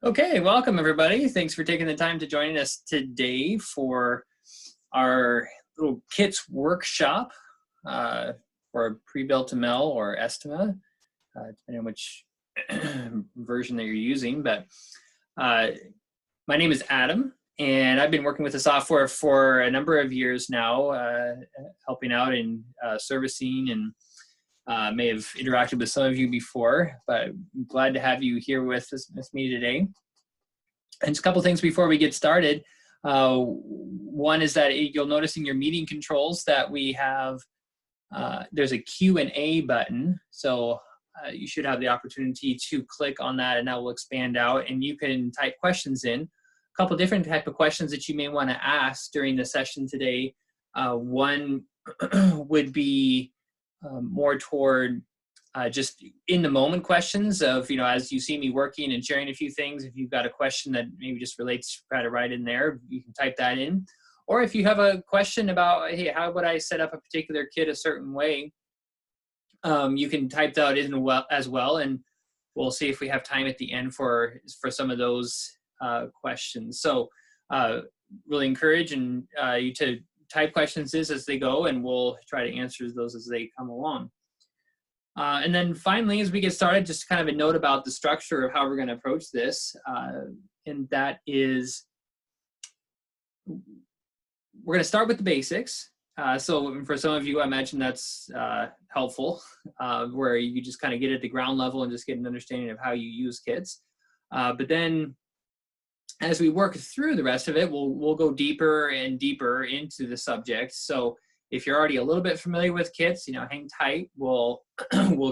Okay, welcome everybody. Thanks for taking the time to join us today for our little kits workshop for PrebuiltML or Estima, depending on which version that you're using. But my name is Adam, and I've been working with the software for a number of years now, helping out in servicing, and may have interacted with some of you before, but I'm glad to have you here with me today. And just a couple things before we get started. One is that you'll notice in your meeting controls that we have, there's a Q&A button. So you should have the opportunity to click on that, and that will expand out, and you can type questions in. A couple different type of questions that you may want to ask during the session today. One would be more toward just in the moment questions of, as you see me working and sharing a few things. If you've got a question that maybe just relates kind of right in there, you can type that in. Or if you have a question about, hey, how would I set up a particular kit a certain way, you can type that in as well, and we'll see if we have time at the end for some of those questions. So really encourage you to type questions as they go, and we'll try to answer those as they come along. And then finally, as we get started, just kind of a note about the structure of how we're going to approach this. And that is, we're going to start with the basics. So for some of you, I imagine that's helpful, where you just kind of get at the ground level and just get an understanding of how you use kits. But then as we work through the rest of it, we'll go deeper and deeper into the subject. So if you're already a little bit familiar with kits, hang tight. We'll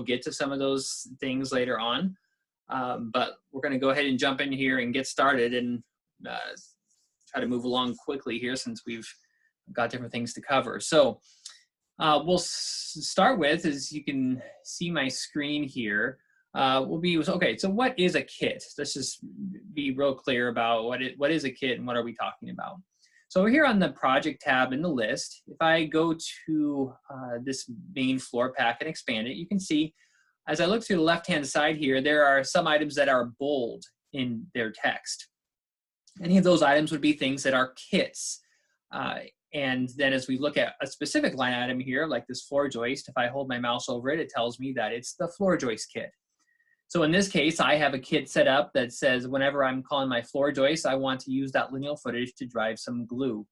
get to some of those things later on. But we're going to go ahead and jump in here and get started and try to move along quickly here since we've got different things to cover. So we'll start with, as you can see my screen here, okay, so what is a kit? Let's just be real clear about what is a kit and what are we talking about. So we're here on the project tab in the list. If I go to this main floor pack and expand it, you can see as I look to the left-hand side here, there are some items that are bold in their text. Any of those items would be things that are kits. And then as we look at a specific line item here, like this floor joist, if I hold my mouse over it, it tells me that it's the floor joist kit. So in this case, I have a kit set up that says whenever I'm calling my floor joist, I want to use that lineal footage to drive some glue.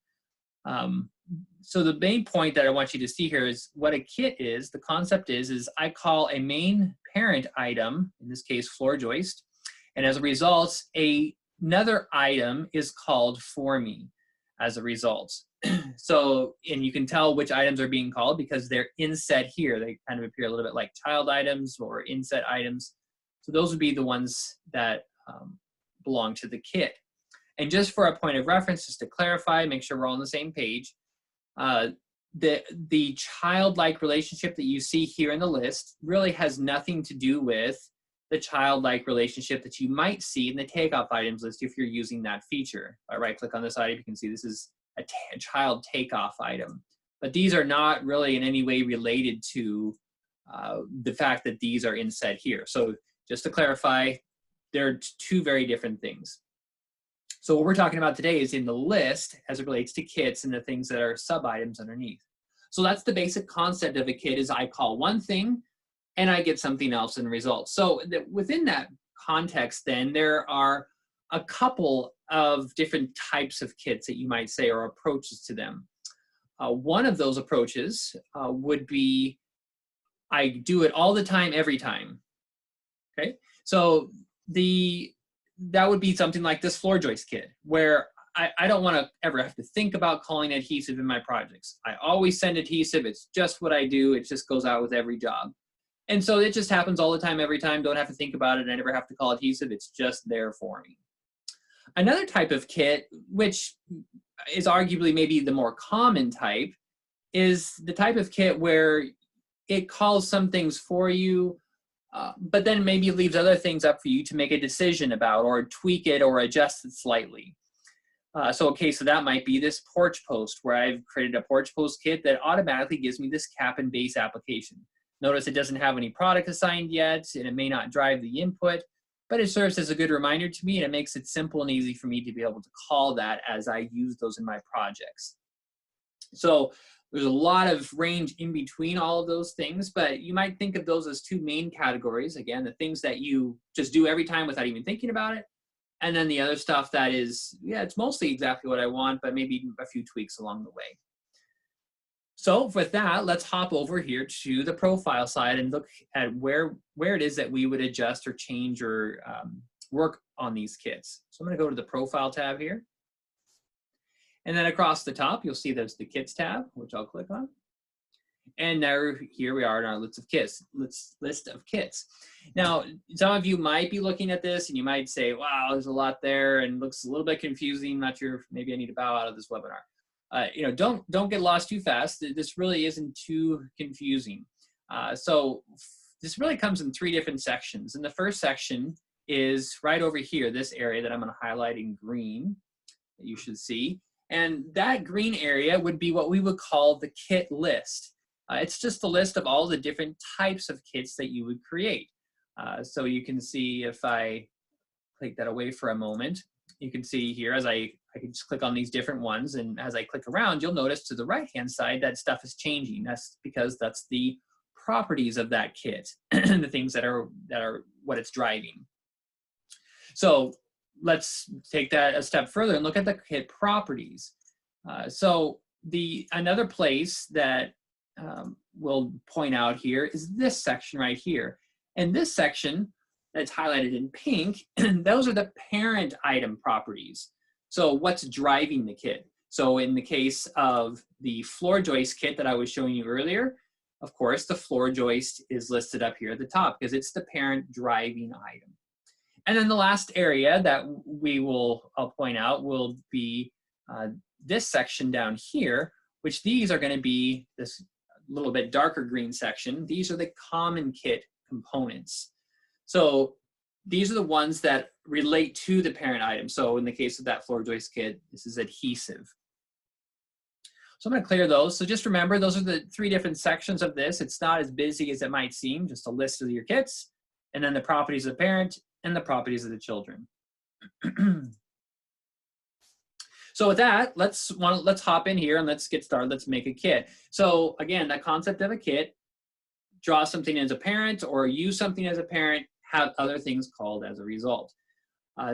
So the main point that I want you to see here is what a kit is. The concept is I call a main parent item, in this case, floor joist, and as a result, another item is called for me as a result. So, and you can tell which items are being called because they're inset here. They kind of appear a little bit like child items or inset items. So those would be the ones that belong to the kit. And just for a point of reference, just to clarify, make sure we're all on the same page, the childlike relationship that you see here in the list really has nothing to do with the childlike relationship that you might see in the takeoff items list if you're using that feature. If I right-click on this item, you can see this is a child takeoff item. But these are not really in any way related to the fact that these are inset here. So just to clarify, they're two very different things. So what we're talking about today is in the list as it relates to kits and the things that are sub-items underneath. So that's the basic concept of a kit is I call one thing and I get something else in result. So within that context then, there are a couple of different types of kits that you might say or approaches to them. One of those approaches would be I do it all the time, every time. Okay, so that would be something like this floor joist kit, where I don't want to ever have to think about calling adhesive in my projects. I always send adhesive. It's just what I do. It just goes out with every job. And so it just happens all the time, every time. Don't have to think about it. I never have to call adhesive. It's just there for me. Another type of kit, which is arguably maybe the more common type, is the type of kit where it calls some things for you, but then maybe leaves other things up for you to make a decision about or tweak it or adjust it slightly. So a case of that might be this porch post, where I've created a porch post kit that automatically gives me this cap and base application. Notice it doesn't have any product assigned yet, and it may not drive the input, but it serves as a good reminder to me, and it makes it simple and easy for me to be able to call that as I use those in my projects. So there's a lot of range in between all of those things, but you might think of those as two main categories. Again, the things that you just do every time without even thinking about it. And then the other stuff that is, yeah, it's mostly exactly what I want, but maybe a few tweaks along the way. So with that, let's hop over here to the profile side and look at where it is that we would adjust or change or work on these kits. So I'm going to go to the profile tab here. And then across the top, you'll see there's the kits tab, which I'll click on. And now here we are in our list of kits. Now, some of you might be looking at this and you might say, wow, there's a lot there and looks a little bit confusing. Not sure if maybe I need to bow out of this webinar. Don't get lost too fast. This really isn't too confusing. So this really comes in 3 different sections. And the first section is right over here, this area that I'm going to highlight in green that you should see. And that green area would be what we would call the kit list. It's just a list of all the different types of kits that you would create. So you can see if I take that away for a moment, you can see here as I can just click on these different ones, and as I click around, you'll notice to the right-hand side that stuff is changing. That's because that's the properties of that kit, the things that are what it's driving. So let's take that a step further and look at the kit properties. So another place that we'll point out here is this section right here. And this section that's highlighted in pink, those are the parent item properties. So what's driving the kit? So in the case of the floor joist kit that I was showing you earlier, of course, the floor joist is listed up here at the top because it's the parent driving item. And then the last area that I'll point out will be this section down here, which these are going to be this little bit darker green section. These are the common kit components. So these are the ones that relate to the parent item. So in the case of that floor joist kit, this is adhesive. So I'm going to clear those. So just remember, those are the 3 different sections of this. It's not as busy as it might seem, just a list of your kits, and then the properties of the parent and the properties of the children. So with that, let's hop in here and let's get started. Let's make a kit. So again, that concept of a kit, draw something as a parent or use something as a parent, have other things called as a result.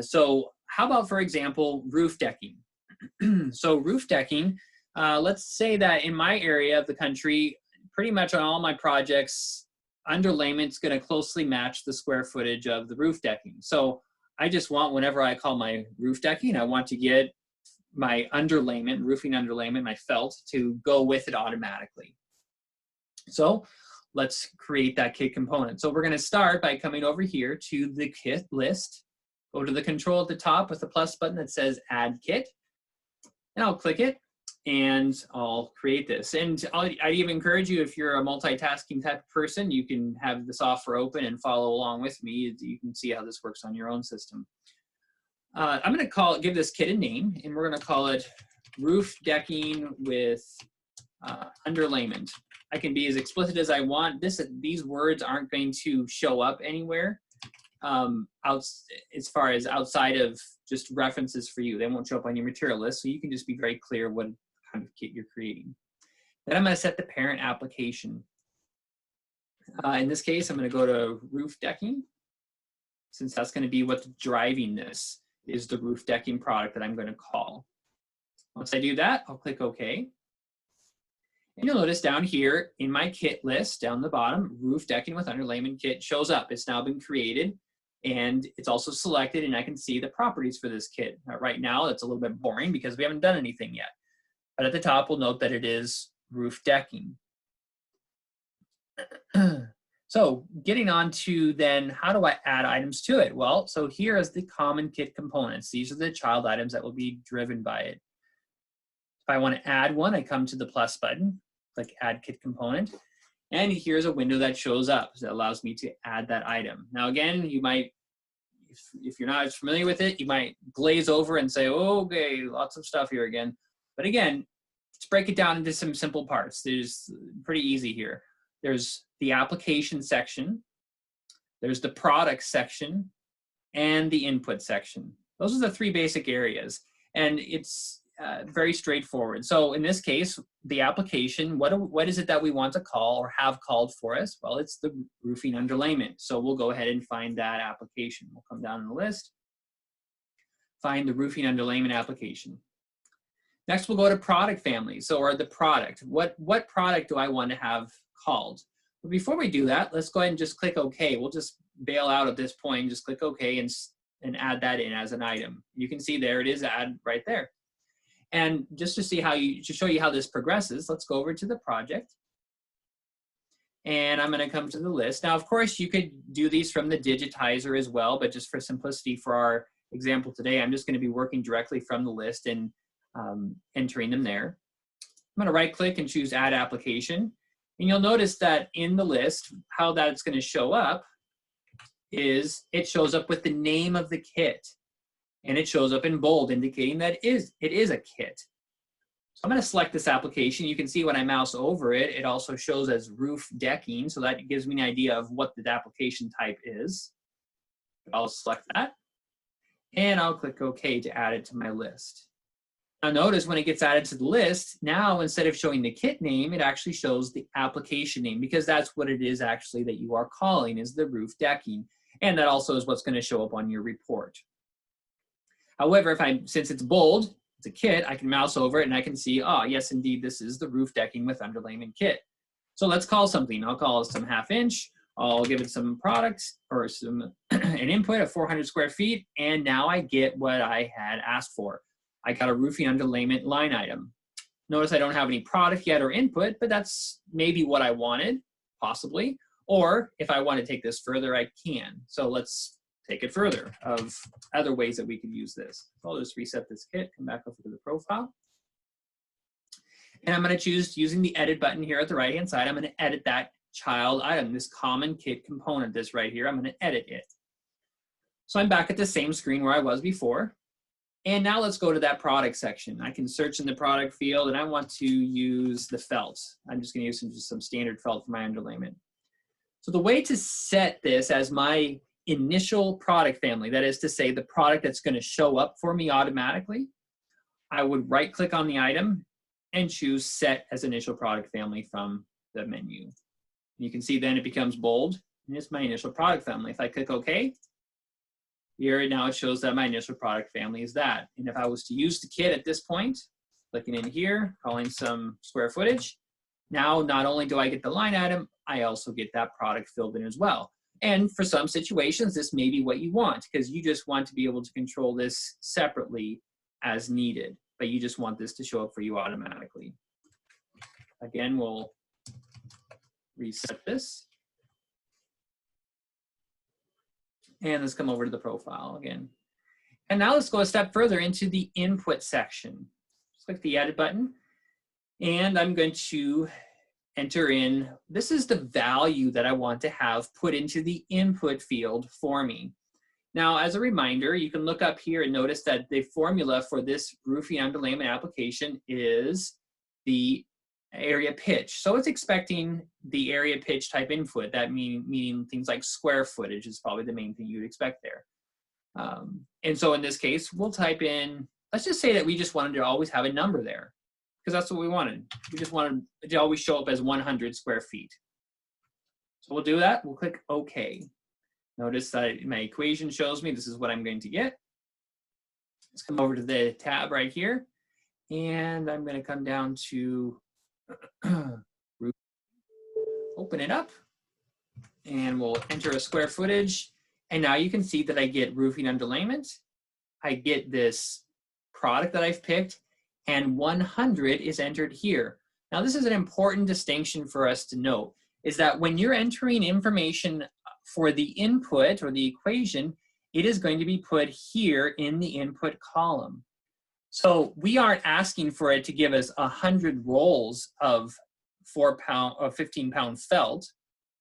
So how about, for example, roof decking? So roof decking, let's say that in my area of the country, pretty much on all my projects, underlayment's going to closely match the square footage of the roof decking. So I just want, whenever I call my roof decking, I want to get my underlayment, roofing underlayment, my felt, to go with it automatically. So let's create that kit component. So we're going to start by coming over here to the kit list, go to the control at the top with the plus button that says add kit, and I'll click it and I'll create this. And I'd even encourage you, if you're a multitasking type of person, you can have the software open and follow along with me. You can see how this works on your own system. I'm going to give this kit a name, and we're going to call it roof decking with underlayment. I can be as explicit as I want. These words aren't going to show up anywhere as far as outside of just references for you. They won't show up on your material list, so you can just be very clear what kind of kit you're creating. Then I'm going to set the parent application. In this case, I'm going to go to roof decking, since that's going to be what's driving this, is the roof decking product that I'm going to call. Once I do that, I'll click OK. And you'll notice down here in my kit list, down the bottom, roof decking with underlayment kit shows up. It's now been created, and it's also selected, and I can see the properties for this kit. Now, right now, it's a little bit boring because we haven't done anything yet. But at the top, we'll note that it is roof decking. So getting on to then, how do I add items to it? Well, so here is the common kit components. These are the child items that will be driven by it. If I want to add one, I come to the plus button, click Add Kit Component, and here's a window that shows up that allows me to add that item. Now again, you might, if you're not as familiar with it, you might glaze over and say, oh, okay, lots of stuff here again. But again, let's break it down into some simple parts. There's pretty easy here. There's the application section, there's the product section, and the input section. Those are the three basic areas, and it's very straightforward. So in this case, the application, what is it that we want to call or have called for us? Well, it's the roofing underlayment. So we'll go ahead and find that application. We'll come down in the list, find the roofing underlayment application. Next, we'll go to product family. So, or the product. What product do I want to have called? But before we do that, let's go ahead and just click OK. We'll just bail out at this point, just click OK and add that in as an item. You can see there it is add right there. And just to see how to show you how this progresses, let's go over to the project. And I'm going to come to the list. Now, of course, you could do these from the digitizer as well, but just for simplicity for our example today, I'm just going to be working directly from the list and entering them there. I'm going to right click and choose add application. And you'll notice that in the list, how that's going to show up is it shows up with the name of the kit. And it shows up in bold, indicating that it is a kit. So I'm going to select this application. You can see when I mouse over it, it also shows as roof decking. So that gives me an idea of what the application type is. I'll select that. And I'll click OK to add it to my list. Now notice when it gets added to the list, now instead of showing the kit name, it actually shows the application name, because that's what it is actually that you are calling, is the roof decking. And that also is what's going to show up on your report. However, since it's bold, it's a kit, I can mouse over it and I can see, oh, yes, indeed, this is the roof decking with underlayment kit. So let's call something. I'll call it some 1/2 inch. I'll give it some products or an input of 400 square feet. And now I get what I had asked for. I got a roofing underlayment line item. Notice I don't have any product yet or input, but that's maybe what I wanted, possibly. Or if I want to take this further, I can. So let's take it further of other ways that we could use this. So I'll just reset this kit, come back over to the profile. And I'm going to choose, using the edit button here at the right-hand side, I'm going to edit that child item, this common kit component, this right here. I'm going to edit it. So I'm back at the same screen where I was before. And now let's go to that product section. I can search in the product field and I want to use the felt. I'm just going to use some standard felt for my underlayment. So the way to set this as my initial product family, that is to say the product that's going to show up for me automatically, I would right click on the item and choose set as initial product family from the menu. You can see then it becomes bold and it's my initial product family. If I click OK, here now it shows that my initial product family is that. And if I was to use the kit at this point, clicking in here, calling some square footage, now not only do I get the line item, I also get that product filled in as well. And for some situations, this may be what you want, because you just want to be able to control this separately as needed, but you just want this to show up for you automatically. Again, we'll reset this. And let's come over to the profile again. And now let's go a step further into the input section. Just click the edit button. And I'm going to enter in, this is the value that I want to have put into the input field for me. Now, as a reminder, you can look up here and notice that the formula for this roofing underlayment application is the area pitch. So it's expecting the area pitch type input, that meaning things like square footage is probably the main thing you'd expect there. And so in this case, we'll type in, let's just say that we just wanted to always have a number there, because that's what we wanted. We just wanted it to always show up as 100 square feet. So we'll do that. We'll click OK. Notice that my equation shows me this is what I'm going to get. Let's come over to the tab right here. And I'm going to come down to open it up. And we'll enter a square footage. And now you can see that I get roofing underlayment. I get this product that I've picked. And 100 is entered here. Now this is an important distinction for us to note, is that when you're entering information for the input or the equation, it is going to be put here in the input column. So we aren't asking for it to give us 100 rolls of 15-pound felt.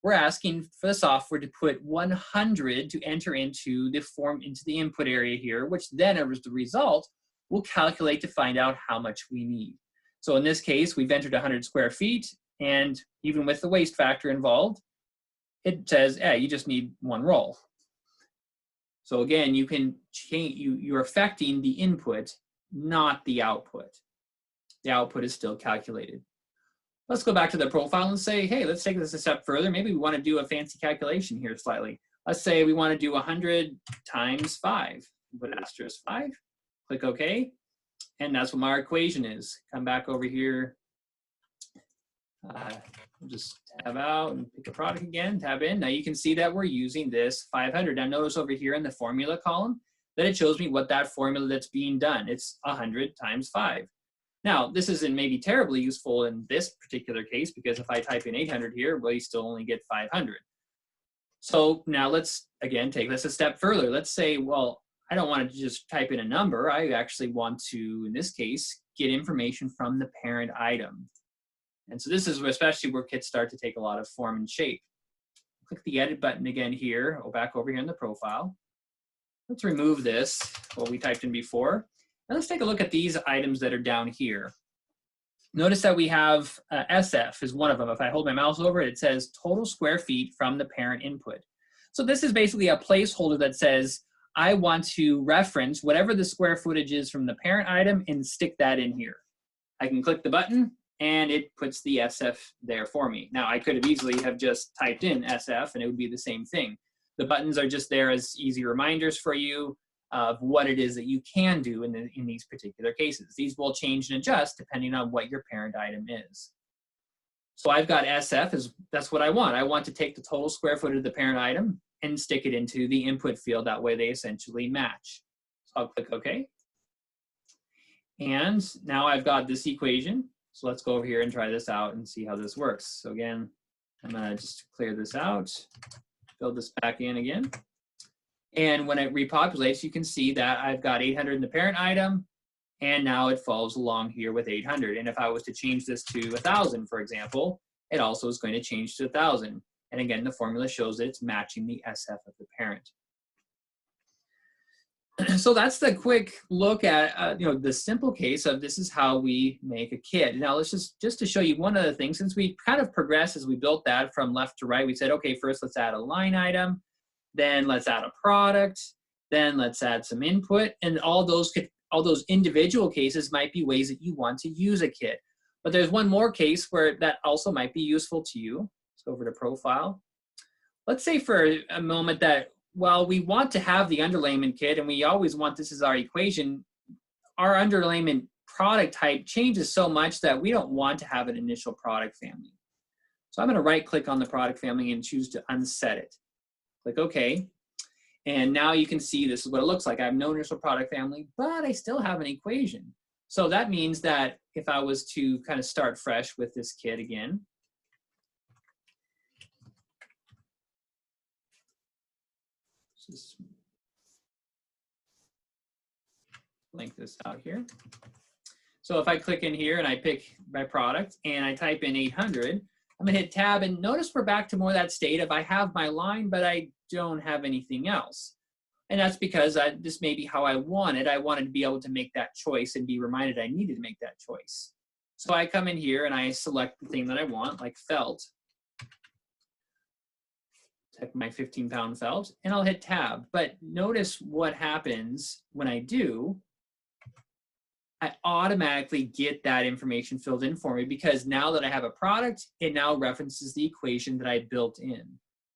We're asking for the software to put 100 to enter into the input area here, which then as the result, we'll calculate to find out how much we need. So in this case, we've entered 100 square feet, and even with the waste factor involved, it says, yeah, you just need 1 roll. So again, you can change, you're affecting the input, not the output. The output is still calculated. Let's go back to the profile and say, hey, let's take this a step further. Maybe we want to do a fancy calculation here slightly. Let's say we want to do 100 times 5. Put asterisk 5, click OK, and that's what my equation is. Come back over here, just tab out and pick a product again, tab in. Now you can see that we're using this 500. Now notice over here in the formula column that it shows me what that formula that's being done. It's 100 times 5. Now, this isn't maybe terribly useful in this particular case because if I type in 800 here, well, you still only get 500. So now let's, again, take this a step further. Let's say, well, I don't want to just type in a number. I actually want to, in this case, get information from the parent item. And so this is especially where kits start to take a lot of form and shape. Click the edit button again here, or back over here in the profile. Let's remove this, what we typed in before. Now let's take a look at these items that are down here. Notice that we have SF is one of them. If I hold my mouse over it, it says total square feet from the parent input. So this is basically a placeholder that says, I want to reference whatever the square footage is from the parent item and stick that in here. I can click the button and it puts the SF there for me. Now I could have easily have just typed in SF and it would be the same thing. The buttons are just there as easy reminders for you of what it is that you can do in these particular cases. These will change and adjust depending on what your parent item is. So I've got SF, that's what I want. I want to take the total square footage of the parent item and stick it into the input field. That way they essentially match. So I'll click OK. And now I've got this equation. So let's go over here and try this out and see how this works. So again, I'm gonna just clear this out, fill this back in again. And when it repopulates, you can see that I've got 800 in the parent item, and now it follows along here with 800. And if I was to change this to 1,000, for example, it also is going to change to 1,000. And again, the formula shows that it's matching the SF of the parent. So that's the quick look at the simple case of this is how we make a kit. Now let's just to show you one other thing, since we kind of progressed as we built that from left to right, we said, okay, first let's add a line item. Then let's add a product, then let's add some input, and all those individual cases might be ways that you want to use a kit. But there's one more case where that also might be useful to you. Let's go over to profile. Let's say for a moment that, well, we want to have the underlayment kit and we always want this as our equation. Our underlayment product type changes so much that we don't want to have an initial product family. So I'm going to right click on the product family and choose to unset it. Click OK, and now you can see this is what it looks like. I have no initial product family, but I still have an equation. So that means that if I was to kind of start fresh with this kit again, just link this out here. So if I click in here and I pick my product and I type in 800, I'm gonna hit tab and notice we're back to more that state of I have my line, but I don't have anything else. And that's because this may be how I wanted. I wanted to be able to make that choice and be reminded I needed to make that choice. So I come in here and I select the thing that I want, like felt. Check my 15-pound felt, and I'll hit tab. But notice what happens when I do. I automatically get that information filled in for me because now that I have a product, it now references the equation that I built in.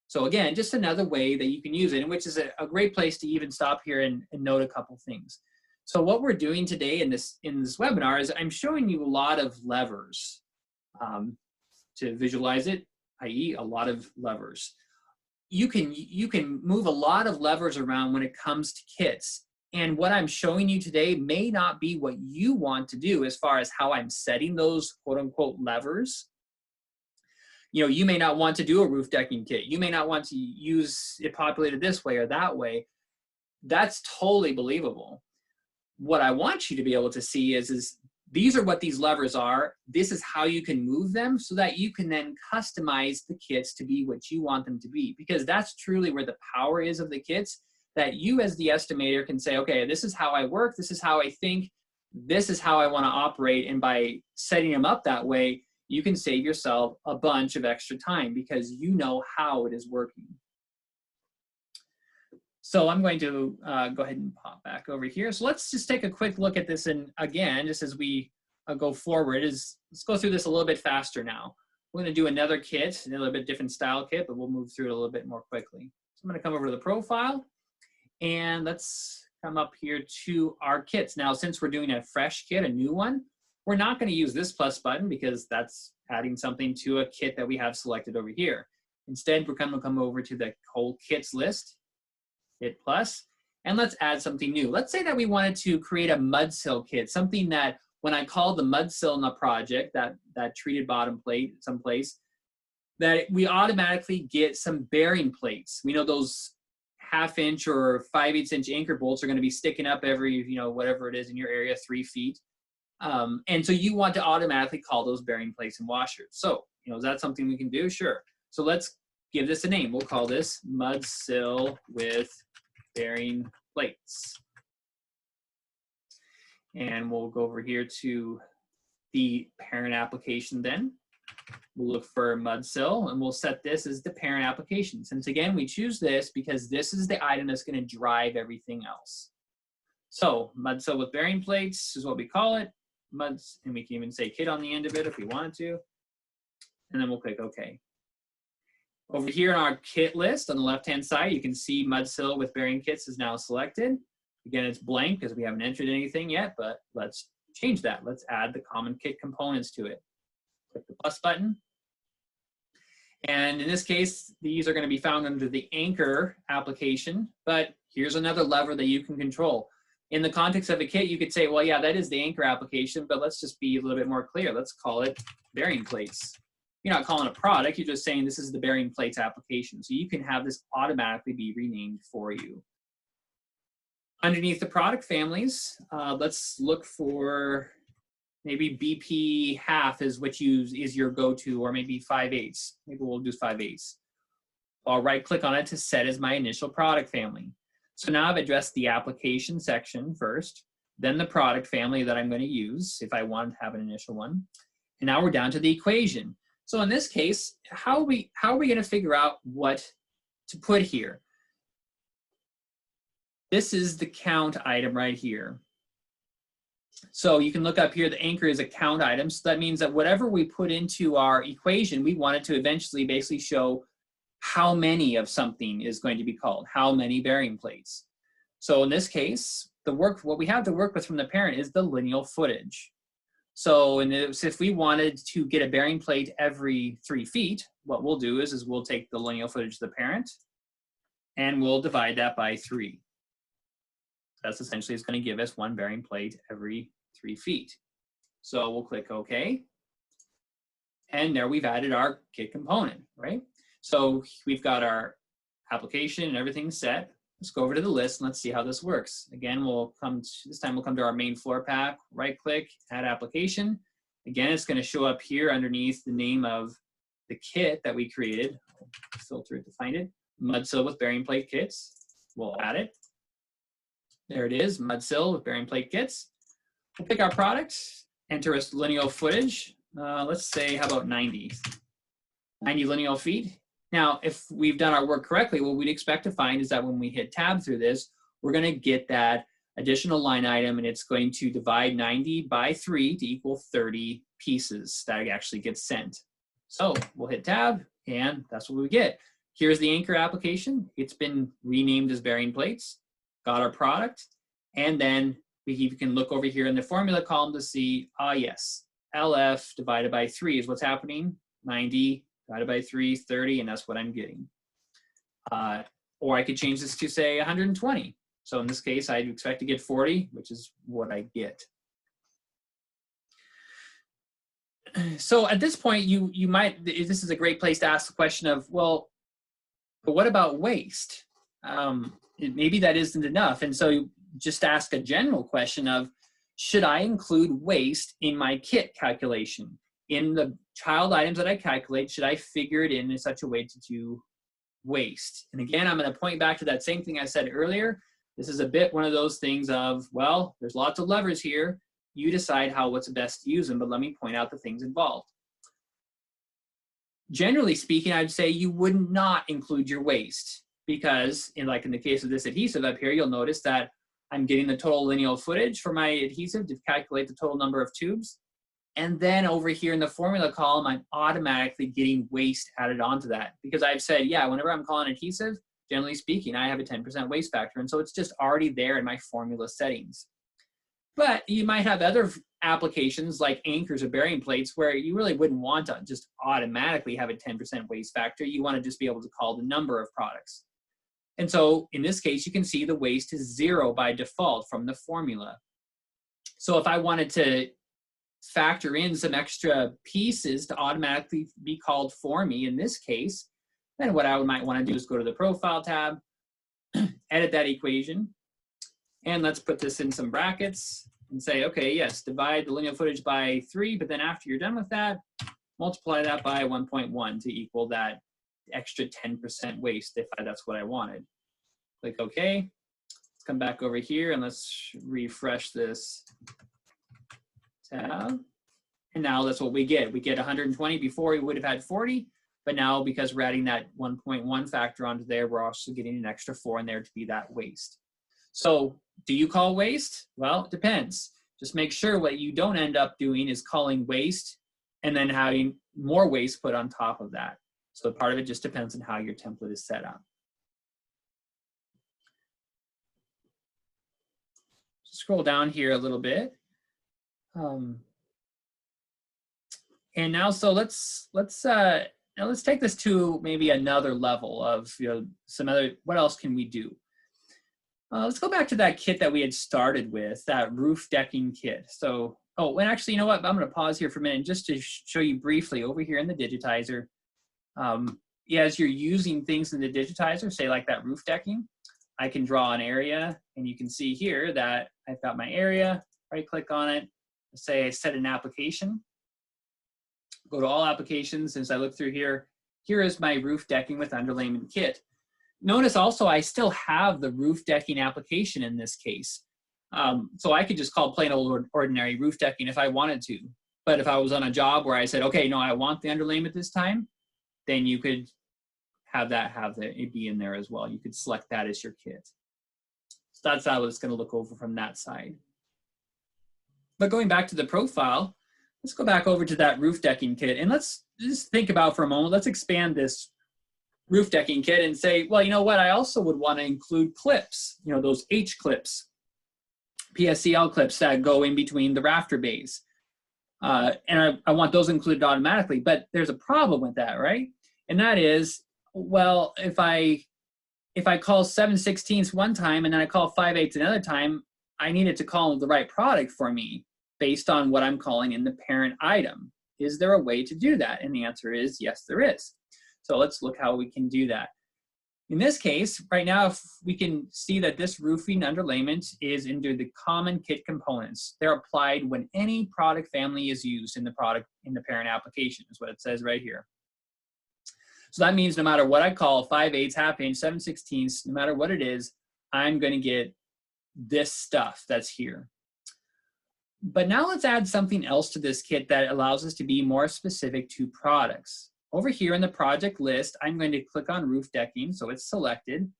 So again, just another way that you can use it, and which is a great place to even stop here and note a couple things. So what we're doing today in this webinar is I'm showing you a lot of levers to visualize it, i.e. a lot of levers. You can move a lot of levers around when it comes to kits. And what I'm showing you today may not be what you want to do as far as how I'm setting those quote unquote levers. You may not want to do a roof decking kit. You may not want to use it populated this way or that way. That's totally believable. What I want you to be able to see is these are what these levers are. This is how you can move them so that you can then customize the kits to be what you want them to be. Because that's truly where the power is of the kits, that you as the estimator can say, okay, this is how I work, this is how I think, this is how I want to operate. And by setting them up that way, you can save yourself a bunch of extra time because you know how it is working. So I'm going to go ahead and pop back over here. So let's just take a quick look at this. And again, just as we go forward, let's go through this a little bit faster now. We're going to do another kit, a little bit different style kit, but we'll move through it a little bit more quickly. So I'm going to come over to the profile, and let's come up here to our kits. Now, since we're doing a fresh kit, a new one, we're not going to use this plus button because that's adding something to a kit that we have selected over here. Instead, we're going to come over to the whole kits list, hit plus, and let's add something new. Let's say that we wanted to create a mudsill kit, something that when I call the mudsill in the project, that treated bottom plate someplace, that we automatically get some bearing plates. We know those 1/2 inch or 5/8 inch anchor bolts are going to be sticking up every, whatever it is in your area, 3 feet. And so you want to automatically call those bearing plates and washers. So, is that something we can do? Sure. So let's give this a name. We'll call this mudsill with bearing plates. And we'll go over here to the parent application then. We'll look for mudsill, and we'll set this as the parent application. Since again, we choose this because this is the item that's going to drive everything else. So mudsill with bearing plates is what we call it. And we can even say kit on the end of it if we wanted to. And then we'll click OK. Over here in our kit list on the left-hand side, you can see mudsill with bearing kits is now selected. Again, it's blank because we haven't entered anything yet, but let's change that. Let's add the common kit components to it. Click the plus button. And in this case, these are going to be found under the anchor application, but here's another lever that you can control. In the context of a kit, you could say, well, yeah, that is the anchor application, but let's just be a little bit more clear. Let's call it bearing plates. You're not calling a product, you're just saying this is the bearing plates application. So you can have this automatically be renamed for you. Underneath the product families, let's look for maybe BP half is what is your go-to, or maybe 5/8. Maybe we'll do 5/8. I'll right-click on it to set as my initial product family. So now I've addressed the application section first, then the product family that I'm going to use if I want to have an initial one. And now we're down to the equation. So in this case, how are we going to figure out what to put here? This is the count item right here. So you can look up here, the anchor is a count item. So that means that whatever we put into our equation, we want it to eventually basically show how many of something is going to be called, how many bearing plates. So in this case, what we have to work with from the parent is the lineal footage. So if we wanted to get a bearing plate every 3 feet, what we'll do is we'll take the lineal footage of the parent and we'll divide that by 3. That's essentially is going to give us 1 bearing plate every 3 feet. So we'll click OK. And there we've added our kit component, right? So we've got our application and everything set. Let's go over to the list and let's see how this works. Again, this time we'll come to our main floor pack, right click, add application. Again, it's going to show up here underneath the name of the kit that we created. I'll filter it to find it. Mudsill with bearing plate kits. We'll add it. There it is, mudsill with bearing plate kits. We'll pick our product, enter a lineal footage. Let's say, how about 90 lineal feet. Now, if we've done our work correctly, what we'd expect to find is that when we hit tab through this, we're going to get that additional line item, and it's going to divide 90 by 3 to equal 30 pieces that actually gets sent. So we'll hit tab, and that's what we get. Here's the anchor application. It's been renamed as bearing plates. Got our product, and then we can look over here in the formula column to see, yes, LF divided by 3 is what's happening. 90 divided by 3, 30, and that's what I'm getting. Or I could change this to, say, 120. So in this case, I'd expect to get 40, which is what I get. So at this point, this is a great place to ask the question of, well, but what about waste? Maybe that isn't enough. And so just ask a general question of, should I include waste in my kit calculation? In the child items that I calculate, should I figure it in such a way to do waste? And again, I'm going to point back to that same thing I said earlier. This is a bit one of those things of, well, there's lots of levers here. You decide what's best to use them, but let me point out the things involved. Generally speaking, I'd say you would not include your waste. because in the case of this adhesive up here, you'll notice that I'm getting the total lineal footage for my adhesive to calculate the total number of tubes. And then over here in the formula column, I'm automatically getting waste added onto that because I've said, yeah, whenever I'm calling adhesive, generally speaking, I have a 10% waste factor. And so it's just already there in my formula settings. But you might have other applications like anchors or bearing plates where you really wouldn't want to just automatically have a 10% waste factor. You want to just be able to call the number of products. And so in this case, you can see the waste is 0 by default from the formula. So if I wanted to factor in some extra pieces to automatically be called for me in this case, then what I might want to do is go to the Profile tab, edit that equation, and let's put this in some brackets and say, okay, yes, divide the lineal footage by 3, but then after you're done with that, multiply that by 1.1 to equal that extra 10% waste if that's what I wanted. Click OK. Let's come back over here and let's refresh this tab. And now that's what we get. We get 120. Before we would have had 40, but now because we're adding that 1.1 factor onto there, we're also getting an extra 4 in there to be that waste. So do you call waste? Well, it depends. Just make sure what you don't end up doing is calling waste and then having more waste put on top of that. So part of it just depends on how your template is set up. Scroll down here a little bit. And now, so let's take this to maybe another level of some other. What else can we do? Let's go back to that kit that we had started with, that roof decking kit. So, oh, and actually, you know what? I'm going to pause here for a minute just to show you briefly over here in the digitizer. As you're using things in the digitizer, say like that roof decking, I can draw an area, and you can see here that I've got my area. Right click on it. Say I set an application. Go to all applications. As I look through here, here is my roof decking with underlayment kit. Notice also I still have the roof decking application in this case. So I could just call plain old ordinary roof decking if I wanted to. But if I was on a job where I said, okay, no, I want the underlayment this time, then you could have it be in there as well. You could select that as your kit. So that's how it's going to look over from that side. But going back to the profile, let's go back over to that roof decking kit, and let's just think about for a moment. Let's expand this roof decking kit and say, well, you know what? I also would want to include clips, those H clips, PSCL clips that go in between the rafter bays. And I want those included automatically, but there's a problem with that, right? And that is, well, if I call 7/16 one time and then I call 5/8 another time, I need it to call the right product for me based on what I'm calling in the parent item. Is there a way to do that? And the answer is yes, there is. So let's look how we can do that. In this case, right now, if we can see that this roofing underlayment is into the common kit components. They're applied when any product family is used in the parent application, is what it says right here. So that means no matter what I call 5/8, 1/2 inch, 7/16, no matter what it is, I'm going to get this stuff that's here. But now let's add something else to this kit that allows us to be more specific to products. Over here in the project list, I'm going to click on roof decking, so it's selected.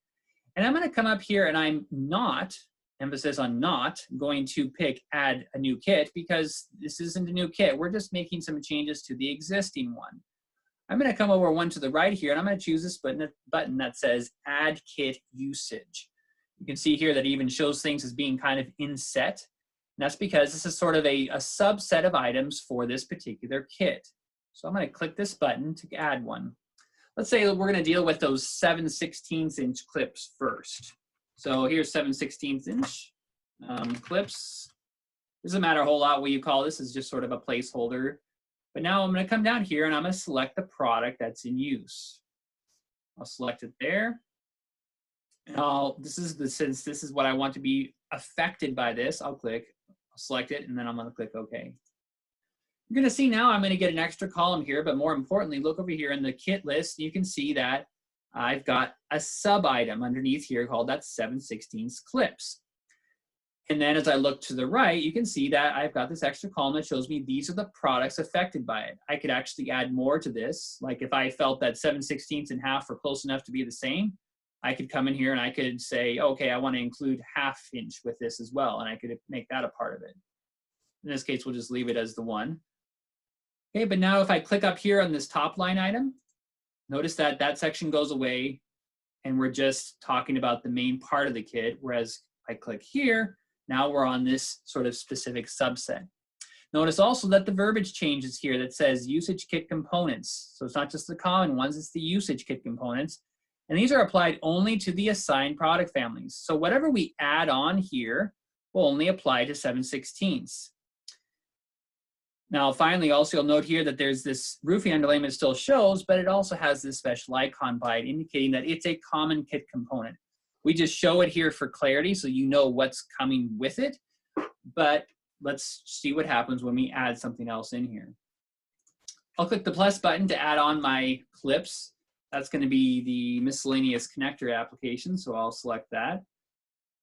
And I'm going to come up here and I'm not, emphasis on not, going to pick add a new kit because this isn't a new kit. We're just making some changes to the existing one. I'm going to come over one to the right here and I'm going to choose this button that says add kit usage. You can see here that it even shows things as being kind of inset. And that's because this is sort of a subset of items for this particular kit. So I'm going to click this button to add one. Let's say we're going to deal with those 7/16 inch clips first. So here's 7/16 inch clips. Doesn't matter a whole lot what you call this. Is just sort of a placeholder. But now I'm going to come down here and I'm going to select the product that's in use. I'll select it there. And since this is what I want to be affected by this, I'll select it, and then I'm going to click OK. You're going to see now I'm going to get an extra column here, but more importantly, look over here in the kit list. You can see that I've got a sub item underneath here called that 7/16 clips. And then as I look to the right, you can see that I've got this extra column that shows me these are the products affected by it. I could actually add more to this. Like if I felt that 7/16 and 1/2 were close enough to be the same, I could come in here and I could say, okay, I want to include 1/2 inch with this as well, and I could make that a part of it. In this case, we'll just leave it as the 1. Okay, but now if I click up here on this top line item, notice that that section goes away and we're just talking about the main part of the kit, whereas I click here, now we're on this sort of specific subset. Notice also that the verbiage changes here that says usage kit components. So it's not just the common ones, it's the usage kit components. And these are applied only to the assigned product families. So whatever we add on here will only apply to 7/16. Now, finally, also you'll note here that there's this roofing underlayment still shows, but it also has this special icon by it, indicating that it's a common kit component. We just show it here for clarity so you know what's coming with it, but let's see what happens when we add something else in here. I'll click the plus button to add on my clips. That's going to be the miscellaneous connector application, so I'll select that.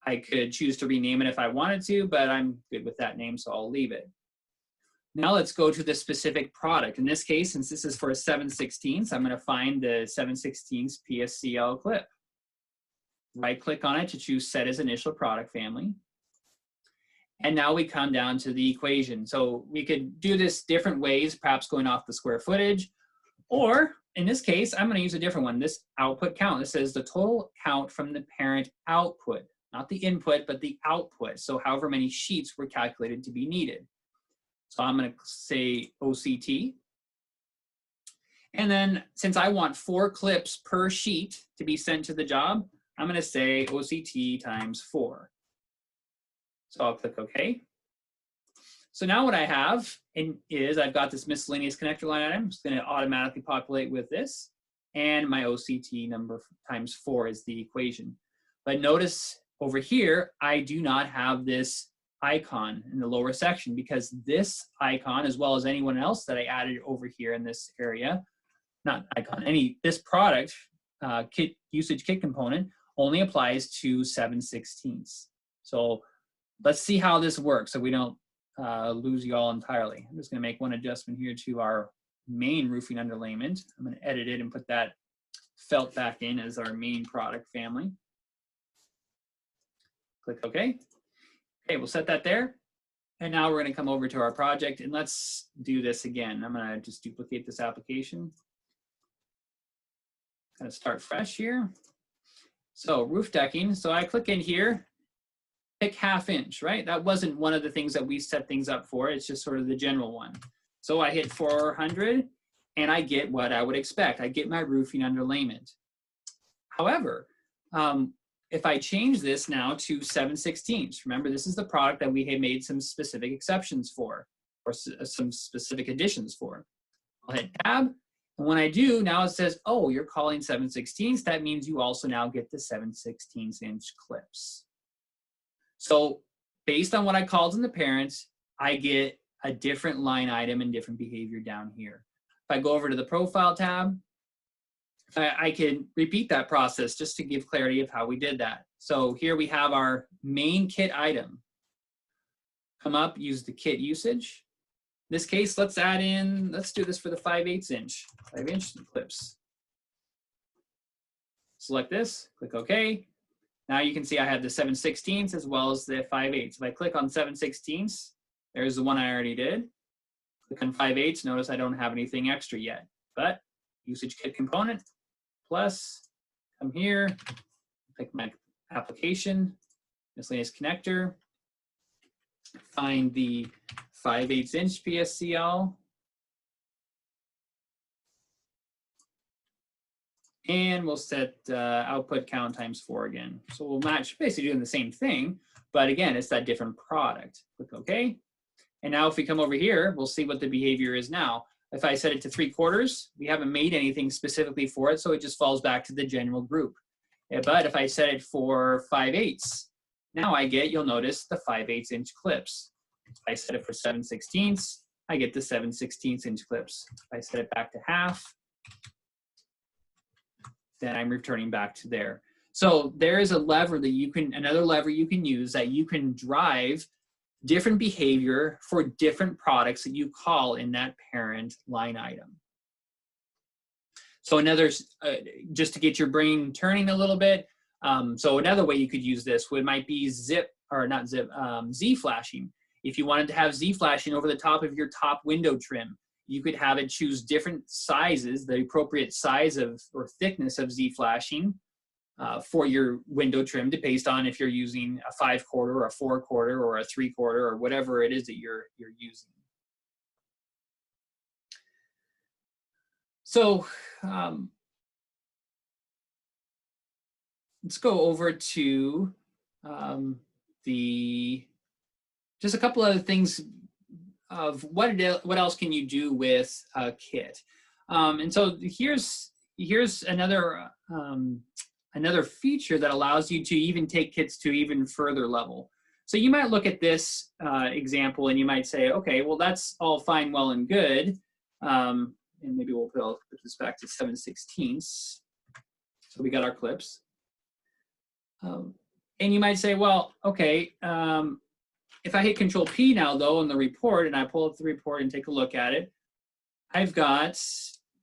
I could choose to rename it if I wanted to, but I'm good with that name, so I'll leave it. Now let's go to the specific product. In this case, since this is for a 7/16, I'm going to find the 7/16 PSCL clip. Right-click on it to choose Set as Initial Product Family. And now we come down to the equation. So we could do this different ways, perhaps going off the square footage, or in this case, I'm going to use a different one, this output count. This says the total count from the parent output, not the input, but the output. So however many sheets were calculated to be needed. So I'm going to say OCT. And then since I want 4 clips per sheet to be sent to the job, I'm going to say OCT times 4. So I'll click OK. So now what I have is I've got this miscellaneous connector line item. It's going to automatically populate with this. And my OCT number times 4 is the equation. But notice over here, I do not have this icon in the lower section because this icon, as well as anyone else that I added over here in this area, not icon, this product kit usage kit component only applies to 7/16. So let's see how this works so we don't lose you all entirely. I'm just going to make one adjustment here to our main roofing underlayment. I'm going to edit it and put that felt back in as our main product family. Click OK. Okay, we'll set that there. And now we're going to come over to our project and let's do this again. I'm going to just duplicate this application. Kind of start fresh here. So roof decking. So I click in here, pick 1/2 inch, right? That wasn't one of the things that we set things up for. It's just sort of the general one. So I hit 400 and I get what I would expect. I get my roofing underlayment. However, if I change this now to 7/16, remember this is the product that we had made some specific exceptions for, or some specific additions for. I'll hit tab, and when I do, now it says, oh, you're calling 7/16. That means you also now get the 7/16" clips. So based on what I called in the parents, I get a different line item and different behavior down here. If I go over to the profile tab, I can repeat that process just to give clarity of how we did that. So here we have our main kit item. Come up, use the kit usage. In this case, let's add in, let's do this for the 5/8 inch clips. Select this, click OK. Now you can see I have the 7/16 as well as the 5/8. If I click on 7/16, there's the one I already did. Click on 5/8, notice I don't have anything extra yet, but usage kit component, plus, come here, pick my application, miscellaneous connector, find the 5/8 inch PSCL, and we'll set output count times 4 again. So we'll match, basically doing the same thing, but again, it's that different product. Click OK. And now if we come over here, we'll see what the behavior is now. If I set it to 3/4, we haven't made anything specifically for it, so it just falls back to the general group. But if I set it for 5/8, now I get, you'll notice, the 5/8 inch clips. If I set it for 7/16, I get the 7/16 inch clips. If I set it back to 1/2, then I'm returning back to there. So there is a lever that you can, another lever you can use that you can drive different behavior for different products that you call in that parent line item. So another, just to get your brain turning a little bit, So another way you could use this might be Z flashing. If you wanted to have Z flashing over the top of your top window trim, you could have it choose different sizes, the appropriate size of or thickness of Z flashing for your window trim, based on if you're using a 5/4 or a 4/4 or a 3/4 or whatever it is that you're using. So let's go over to just a couple other things of what else can you do with a kit. And so here's another another feature that allows you to even take kits to even further level. So you might look at this example and you might say, okay, well, that's all fine, well, and good. And maybe we'll put this back to 7/16. So we got our clips. And you might say, well, okay, if I hit Control P now, though, in the report, and I pull up the report and take a look at it, I've got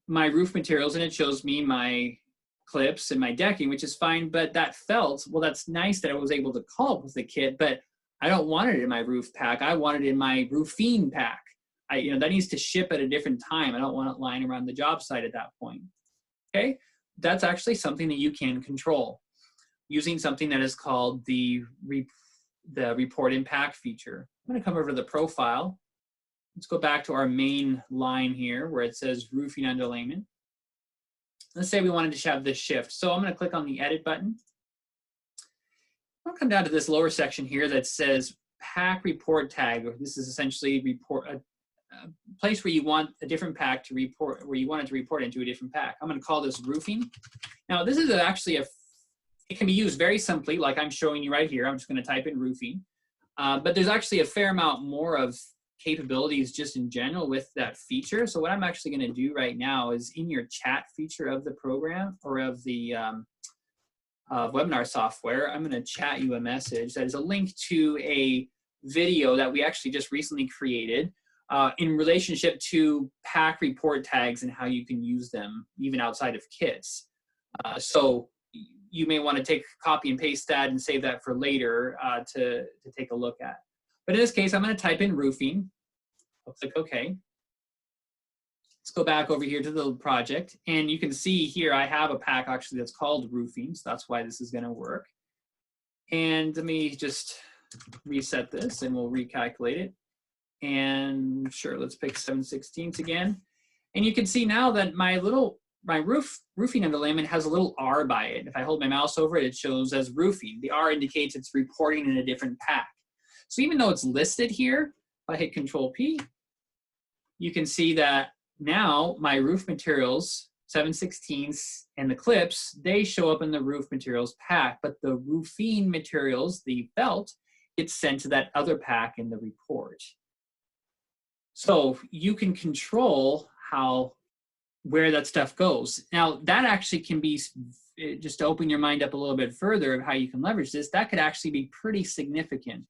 my roof materials, and it shows me my clips and my decking, which is fine. But that felt, well, that's nice that I was able to call up with the kit, but I don't want it in my roof pack. I want it in my roofing pack. That needs to ship at a different time. I don't want it lying around the job site at that point. Okay, that's actually something that you can control using something that is called the report in pack feature. I'm going to come over to the profile. Let's go back to our main line here where it says roofing underlayment. Let's say we wanted to have this shift. So I'm going to click on the edit button. I'll come down to this lower section here that says pack report tag. This is essentially a place where you want a different pack to report, where you want it to report into a different pack. I'm going to call this roofing. Now this is actually it can be used very simply, like I'm showing you right here. I'm just going to type in roofing. But there's actually a fair amount more of capabilities just in general with that feature. So what I'm actually going to do right now is in your chat feature of the program or of the webinar software, I'm going to chat you a message that is a link to a video that we actually just recently created in relationship to pack report tags and how you can use them even outside of kits. So you may want to copy and paste that and save that for later to take a look at. But in this case, I'm going to type in roofing. I'll click OK. Let's go back over here to the project. And you can see here I have a pack actually that's called roofing. So that's why this is going to work. And let me just reset this and we'll recalculate it. And sure, let's pick 7/16 again. And you can see now that my roofing underlayment has a little R by it. If I hold my mouse over it, it shows as roofing. The R indicates it's reporting in a different pack. So even though it's listed here, if I hit Control P, you can see that now my roof materials, 7/16, and the clips, they show up in the roof materials pack, but the roofing materials, the felt, gets sent to that other pack in the report. So you can control where that stuff goes. Now that actually can be, just to open your mind up a little bit further of how you can leverage this, that could actually be pretty significant.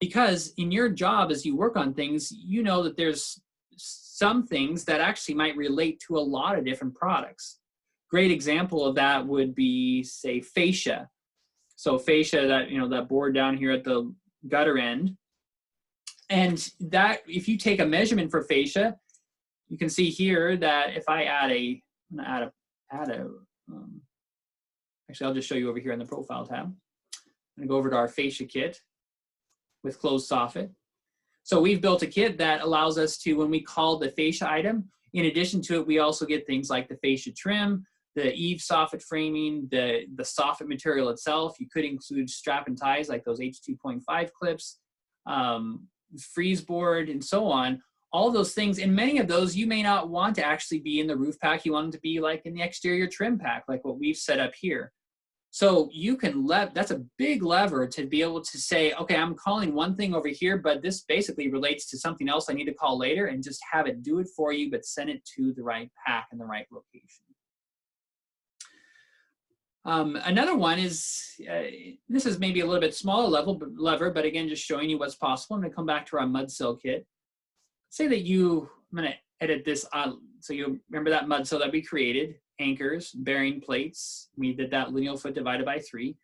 Because in your job as you work on things, you know that there's some things that actually might relate to a lot of different products. Great example of that would be, say, fascia. So fascia, that board down here at the gutter end. And that, if you take a measurement for fascia, you can see here that if I actually I'll just show you over here in the profile tab. I'm going to go over to our fascia kit with closed soffit. So we've built a kit that allows us to, when we call the fascia item, in addition to it, we also get things like the fascia trim, the eave soffit framing, the soffit material itself. You could include strap and ties like those H2.5 clips, freeze board, and so on. All those things, and many of those you may not want to actually be in the roof pack. You want them to be like in the exterior trim pack, like what we've set up here. So you can that's a big lever to be able to say, okay, I'm calling one thing over here, but this basically relates to something else I need to call later, and just have it do it for you, but send it to the right pack in the right location. Another one is, this is maybe a little bit smaller lever, but again, just showing you what's possible. I'm going to come back to our mud sill kit. Say that I'm going to edit this, so you remember that mud sill that we created, anchors, bearing plates. We did that lineal foot divided by 3.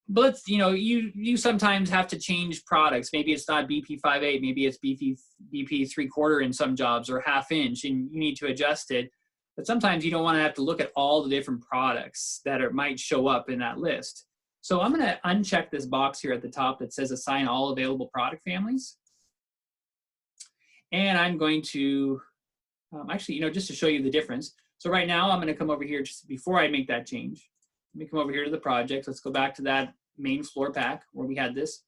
But let's, you sometimes have to change products. Maybe it's not BP 5/8, maybe it's BP 3/4 in some jobs, or 1/2 inch, and you need to adjust it. But sometimes you don't want to have to look at all the different products that might show up in that list. So I'm going to uncheck this box here at the top that says assign all available product families. And I'm going to, actually, just to show you the difference. So right now I'm going to come over here just before I make that change. Let me come over here to the project. Let's go back to that main floor pack where we had this.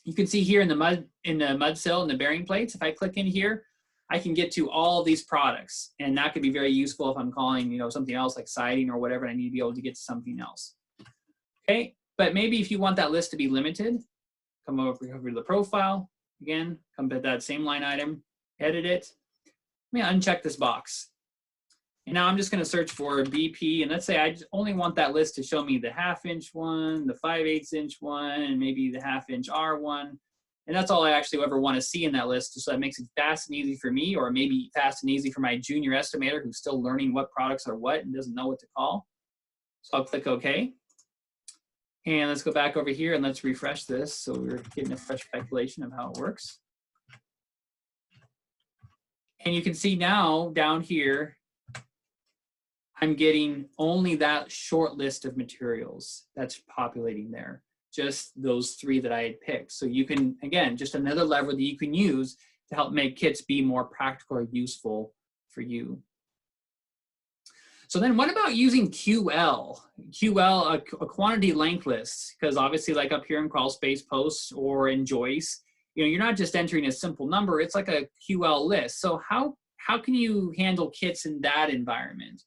You can see here in the mud sill and the bearing plates, if I click in here, I can get to all of these products. And that could be very useful if I'm calling, something else like siding or whatever, and I need to be able to get to something else. Okay, but maybe if you want that list to be limited, come over to the profile. Again, come to that same line item, edit it. Let me uncheck this box. And now I'm just going to search for BP, and let's say I just only want that list to show me the 1/2 inch one, the 5/8 inch one, and maybe the 1/2 inch R one. And that's all I actually ever want to see in that list, so that makes it fast and easy for me, or maybe fast and easy for my junior estimator who's still learning what products are what and doesn't know what to call. So I'll click OK. And let's go back over here and let's refresh this so we're getting a fresh calculation of how it works. And you can see now down here, I'm getting only that short list of materials that's populating there, just those 3 that I had picked. So you can, again, just another lever that you can use to help make kits be more practical or useful for you. So then what about using QL? QL, a quantity length list, because obviously like up here in crawl space posts or in Joyce, you're not just entering a simple number, it's like a QL list. So how can you handle kits in that environment?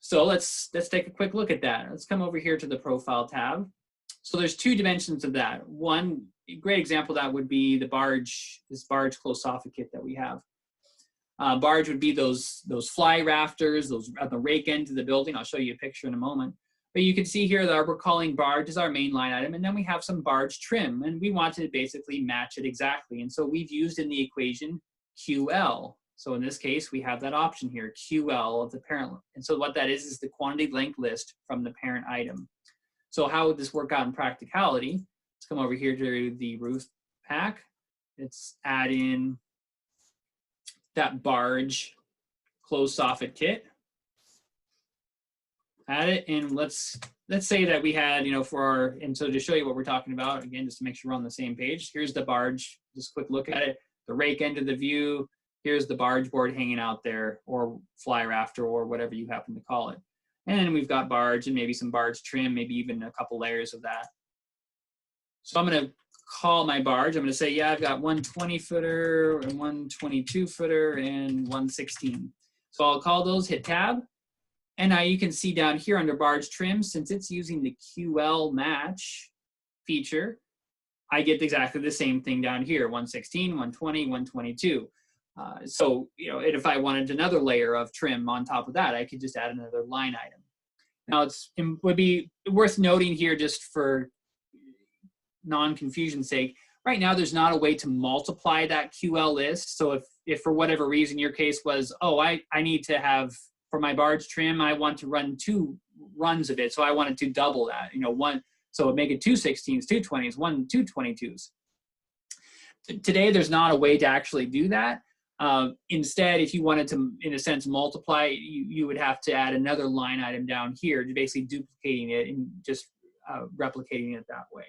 So let's take a quick look at that. Let's come over here to the profile tab. So there's 2 dimensions of that. One great example of that would be the barge, this barge closed soffit kit that we have. Barge would be those fly rafters, those at the rake end of the building. I'll show you a picture in a moment. But you can see here that we're calling barge as our main line item, and then we have some barge trim, and we want to basically match it exactly. And so we've used in the equation QL. So in this case, we have that option here, QL of the parent. And so what that is the quantity length list from the parent item. So how would this work out in practicality? Let's come over here to the roof pack. Let's add in that barge closed soffit kit. Add it, and let's say that we had, and so to show you what we're talking about, again, just to make sure we're on the same page, here's the barge, just a quick look at it, the rake end of the view, here's the barge board hanging out there, or fly rafter, or whatever you happen to call it. And then we've got barge and maybe some barge trim, maybe even a couple layers of that. So I'm going to call my barge. I'm going to say, yeah, I've got 120 footer and 122 footer and 116. So I'll call those, hit tab. And now you can see down here under barge trim, since it's using the QL match feature, I get exactly the same thing down here, 116, 120, 122. So, and if I wanted another layer of trim on top of that, I could just add another line item. Now it would be worth noting here, just for non-confusion's sake, right now there's not a way to multiply that QL list. So if for whatever reason your case was, oh, I need to have, for my barge trim, I want to run 2 runs of it. So I wanted to double that, one, so make it 2 16s, 2 20s, 2 22s. Today, there's not a way to actually do that. Instead, if you wanted to, in a sense, multiply, you would have to add another line item down here, to basically duplicating it and just replicating it that way.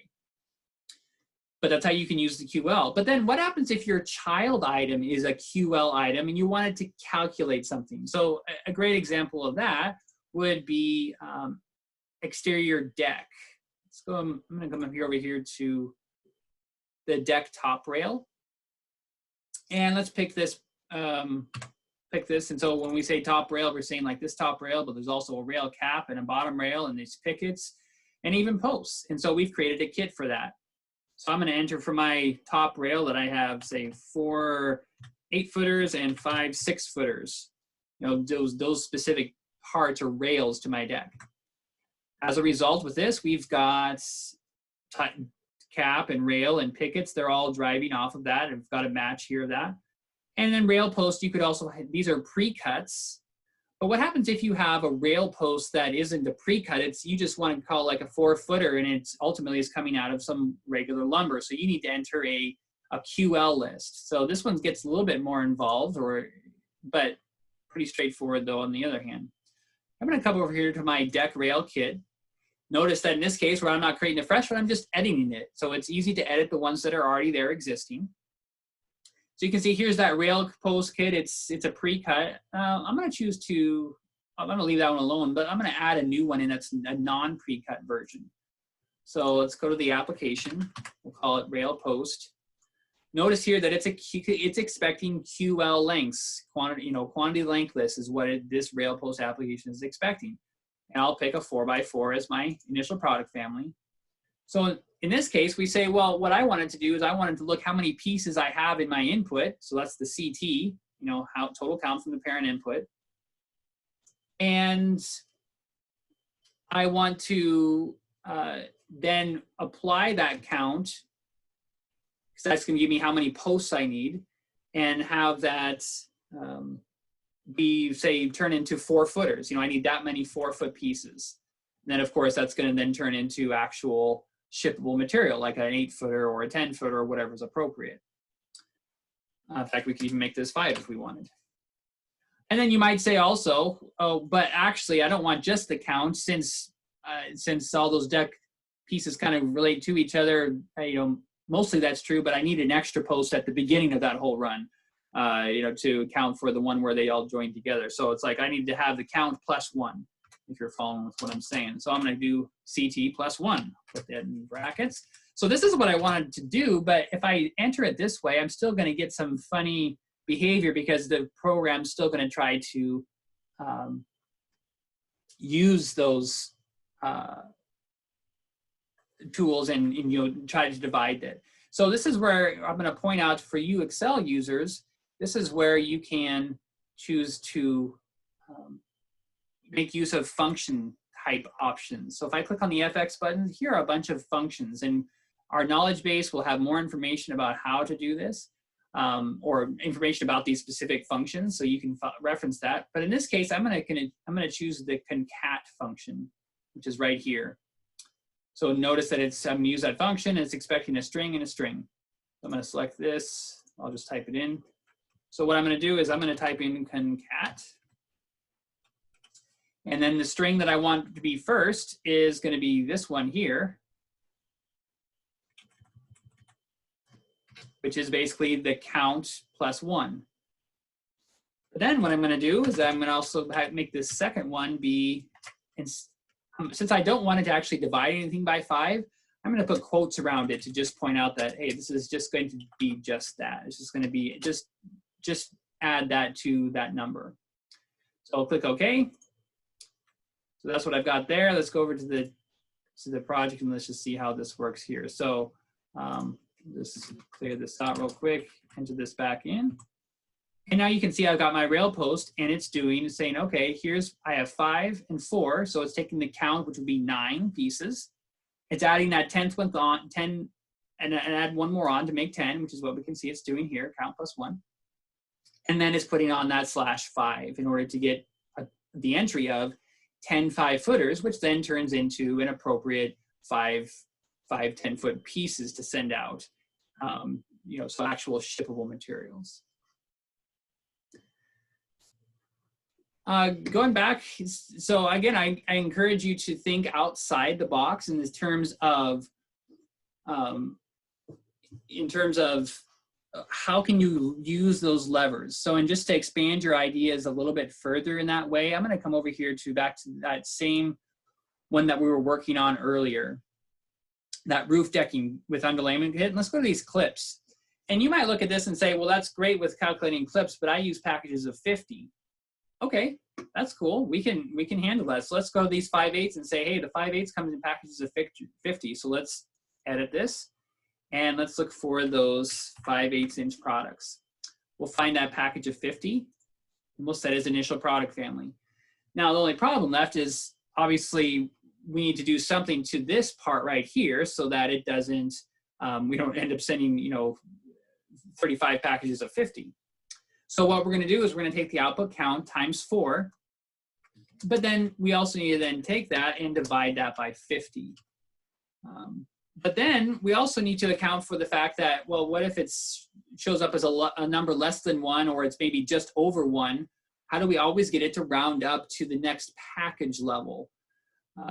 But that's how you can use the QL. But then what happens if your child item is a QL item and you wanted to calculate something? So a great example of that would be exterior deck. Let's go, I'm going to come up here over here to the deck top rail. And let's pick this. And so when we say top rail, we're saying like this top rail, but there's also a rail cap and a bottom rail and these pickets and even posts. And so we've created a kit for that. So I'm going to enter for my top rail that I have, say, 4 8-footers and 5 6-footers. Those specific parts or rails to my deck. As a result, with this, we've got cap and rail and pickets. They're all driving off of that. I've got a match here of that. And then rail post, you could also, these are pre-cuts, But what happens if you have a rail post that isn't a pre-cut? It's you just want to call like a 4-footer, and it's ultimately is coming out of some regular lumber. So you need to enter a QL list. So this one gets a little bit more involved, but pretty straightforward though on the other hand. I'm going to come over here to my deck rail kit. Notice that in this case where I'm not creating a fresh one, I'm just editing it. So it's easy to edit the ones that are already there existing. So you can see here's that rail post kit. It's a pre-cut. I'm going to choose to, I'm going to leave that one alone, but I'm going to add a new one in that's a non-pre-cut version. So let's go to the application. We'll call it rail post. Notice here that it's expecting QL lengths, quantity length list is what this rail post application is expecting. And I'll pick a 4x4 as my initial product family. So in this case, we say, well, what I wanted to do is I wanted to look how many pieces I have in my input. So that's the CT, how total count from the parent input. And I want to then apply that count, because that's going to give me how many posts I need, and have that be, say, turn into 4-footers. I need that many 4-foot pieces. And then, of course, that's going to then turn into actual shippable material, like an 8-footer or a 10-footer or whatever is appropriate. In fact, we could even make this 5 if we wanted. And then you might say also, oh, but actually, I don't want just the count, since all those deck pieces kind of relate to each other. Mostly that's true, but I need an extra post at the beginning of that whole run, to account for the one where they all join together. So it's like I need to have the count plus 1, if you're following with what I'm saying. So I'm going to do CT plus 1, put that in brackets. So this is what I wanted to do, but if I enter it this way, I'm still going to get some funny behavior, because the program's still going to try to use those tools and try to divide it. So this is where I'm going to point out for you Excel users, this is where you can choose to make use of function type options. So if I click on the FX button, here are a bunch of functions, and our knowledge base will have more information about how to do this, or information about these specific functions, so you can reference that. But in this case, I'm going to choose the concat function, which is right here. So notice that I'm going to use that function, and it's expecting a string and a string. So I'm going to select this. I'll just type it in. So what I'm going to do is I'm going to type in concat. And then the string that I want to be first is going to be this one here, which is basically the count plus 1. But then what I'm going to do is I'm going to also make this second one be, since I don't want it to actually divide anything by 5, I'm going to put quotes around it to just point out that, hey, this is just going to be just that. It's just going to be, just add that to that number. So I'll click OK. So that's what I've got there. Let's go over to the project, and let's just see how this works here. So just clear this out real quick, enter this back in. And now you can see I've got my rail post, and it's saying, okay, I have 5 and 4. So it's taking the count, which would be 9 pieces. It's adding that 10th one on, 10, and add one more on to make 10, which is what we can see it's doing here, count plus 1. And then it's putting on that /5 in order to get the entry of 10 5-footers, which then turns into an appropriate 5 10-foot pieces to send out, so actual shippable materials. Going back, so again, I encourage you to think outside the box in terms of how can you use those levers. So, and just to expand your ideas a little bit further in that way, I'm going to come over here back to that same one that we were working on earlier, that roof decking with underlayment kit. And let's go to these clips. And you might look at this and say, well, that's great with calculating clips, but I use packages of 50. Okay, that's cool. We can handle that. So let's go to these 5/8 and say, hey, the 5/8 comes in packages of 50. So let's edit this, and let's look for those 5/8 products. We'll find that package of 50, and we'll set as initial product family. Now, the only problem left is obviously we need to do something to this part right here so that it doesn't, we don't end up sending, 35 packages of 50. So what we're going to do is we're going to take the output count times 4, But then we also need to then take that and divide that by 50. But then we also need to account for the fact that, well, what if it shows up as a number less than 1, or it's maybe just over 1? How do we always get it to round up to the next package level?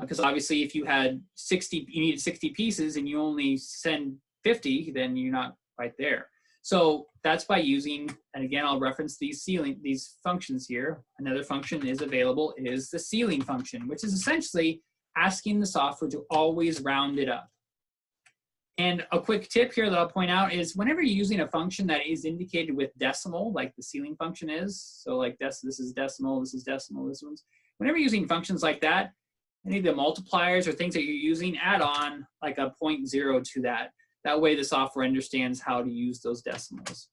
Because obviously if you had 60, you needed 60 pieces and you only send 50, then you're not quite there. So that's by using, and again, I'll reference these functions here. Another function is available is the ceiling function, which is essentially asking the software to always round it up. And a quick tip here that I'll point out is whenever you're using a function that is indicated with decimal, like the ceiling function is, so like this is decimal, this is decimal, this one's, whenever you're using functions like that, any of the multipliers or things that you're using, add on like a 0.0 to that. That way the software understands how to use those decimals.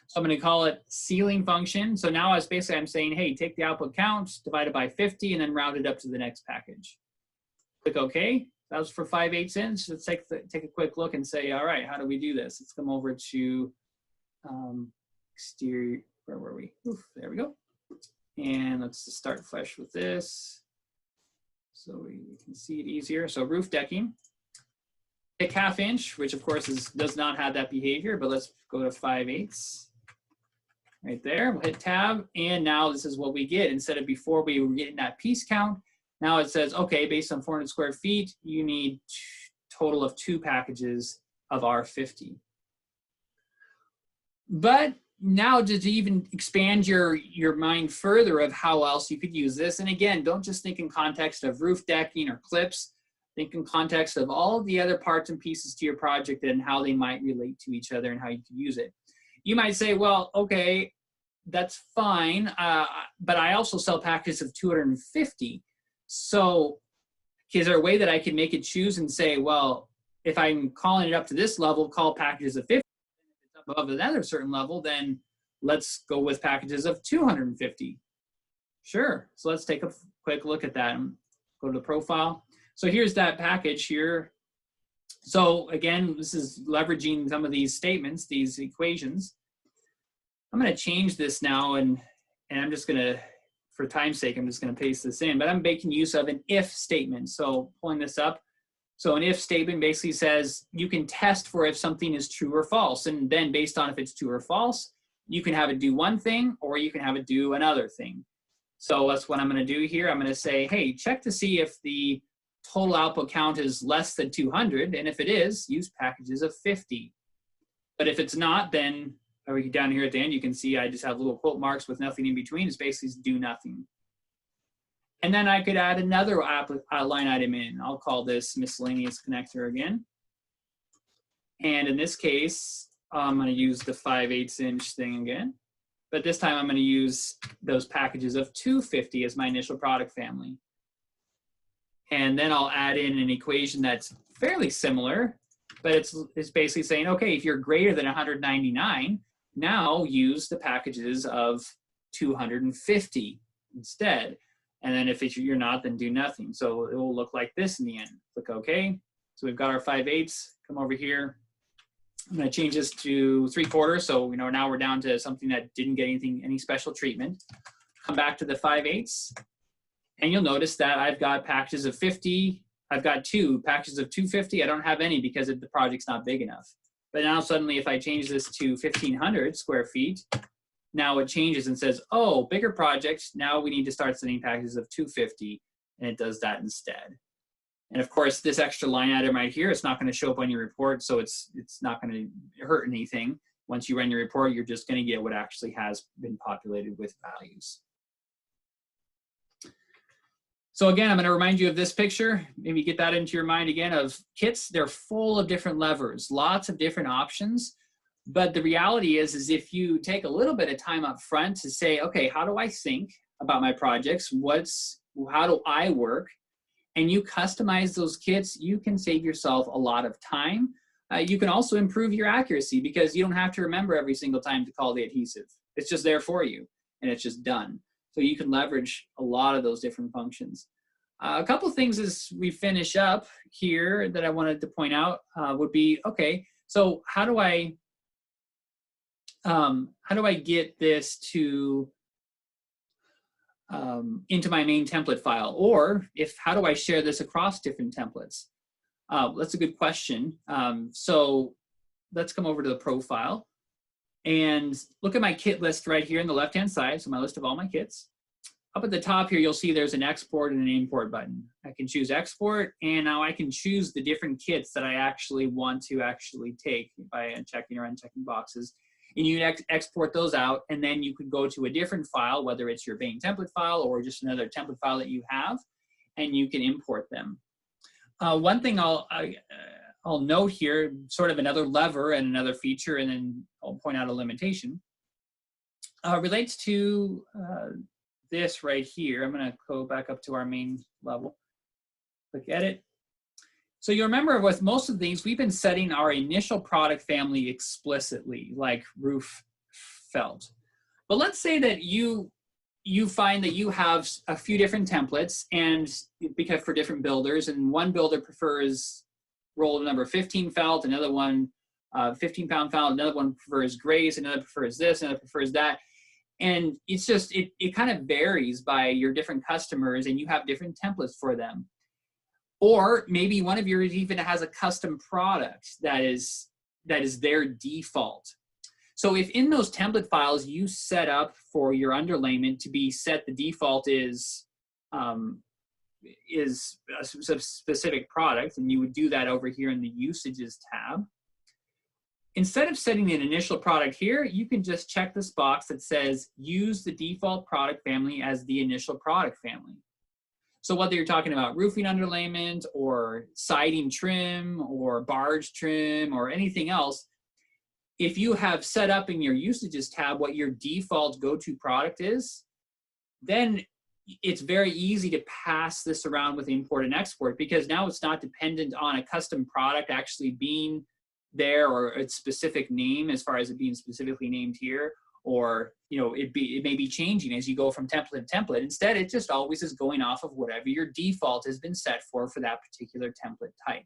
So I'm going to call it ceiling function. So now I'm saying, hey, take the output count, divide it by 50, and then round it up to the next package. Click OK. That was for 5/8 inch. Let's take a quick look and say, all right, how do we do this? Let's come over to exterior. Where were we? Oof, there we go. And let's just start fresh with this so we can see it easier. So roof decking. Pick 1/2 inch, which of course does not have that behavior, but let's go to 5/8. Right there, we'll hit tab, and now this is what we get. Instead of before we were getting that piece count, now it says, okay, based on 400 square feet, you need total of 2 packages of R50. But now to even expand your mind further of how else you could use this, and again, don't just think in context of roof decking or clips, think in context of all the other parts and pieces to your project and how they might relate to each other and how you could use it. You might say, well, okay, that's fine, but I also sell packages of 250. So is there a way that I can make it choose and say, well, if I'm calling it up to this level, call packages of 50. If it's up above another certain level, then let's go with packages of 250. Sure. So let's take a quick look at that and go to the profile. So here's that package here. So again, this is leveraging some of these statements, these equations. I'm going to change this now, and I'm just going to, for time's sake, I'm just going to paste this in, but I'm making use of an if statement. So pulling this up. So an if statement basically says you can test for if something is true or false. And then based on if it's true or false, you can have it do one thing or you can have it do another thing. So that's what I'm going to do here. I'm going to say, hey, check to see if the total output count is less than 200. And if it is, use packages of 50. But if it's not, then down here at the end, you can see I just have little quote marks with nothing in between. It's basically do nothing. And then I could add another line item in. I'll call this miscellaneous connector again. And in this case, I'm going to use the 5/8 inch thing again. But this time I'm going to use those packages of 250 as my initial product family. And then I'll add in an equation that's fairly similar, but it's basically saying, okay, if you're greater than 199, now use the packages of 250 instead. And then if you're not, then do nothing. So it will look like this in the end. Click OK. So we've got our 5/8. Come over here. I'm going to change this to 3/4. So now we're down to something that didn't get any special treatment. Come back to the 5/8. And you'll notice that I've got packages of 50. I've got 2 packages of 250. I don't have any because the project's not big enough. But now suddenly if I change this to 1,500 square feet, now it changes and says, oh, bigger project, now we need to start sending packages of 250, and it does that instead. And of course, this extra line item right here, it's not going to show up on your report, so it's not going to hurt anything. Once you run your report, you're just going to get what actually has been populated with values. So again, I'm going to remind you of this picture. Maybe get that into your mind again of kits. They're full of different levers, lots of different options. But the reality is if you take a little bit of time up front to say, okay, how do I think about my projects? How do I work? And you customize those kits, you can save yourself a lot of time. You can also improve your accuracy because you don't have to remember every single time to call the adhesive. It's just there for you and it's just done. So you can leverage a lot of those different functions. A couple things as we finish up here that I wanted to point out would be, okay, so how do I get this to into my main template file? Or how do I share this across different templates? That's a good question. So let's come over to the profile and look at my kit list right here on the left-hand side. So my list of all my kits. Up at the top here, you'll see there's an export and an import button. I can choose export, and now I can choose the different kits that I actually want to take by checking or unchecking boxes. And you export those out, and then you could go to a different file, whether it's your main template file or just another template file that you have, and you can import them. One thing I'll note here, sort of another lever and another feature, and then I'll point out a limitation, relates to this right here. I'm going to go back up to our main level. Click edit. So you remember with most of these, we've been setting our initial product family explicitly, like roof felt. But let's say that you find that you have a few different templates, and because for different builders, and one builder prefers roll number 15 felt, another one 15-pound felt, another one prefers grays, another prefers this, another prefers that. And it's just, it kind of varies by your different customers, and you have different templates for them. Or maybe one of yours even has a custom product that is their default. So if in those template files you set up for your underlayment to be set, the default is a specific product, and you would do that over here in the usages tab. Instead of setting an initial product here, you can just check this box that says use the default product family as the initial product family. So whether you're talking about roofing underlayment or siding trim or barge trim or anything else, if you have set up in your usages tab what your default go-to product is, then it's very easy to pass this around with import and export, because now it's not dependent on a custom product actually being there or its specific name as far as it being specifically named here, or it may be changing as you go from template to template. Instead, it just always is going off of whatever your default has been set for that particular template type.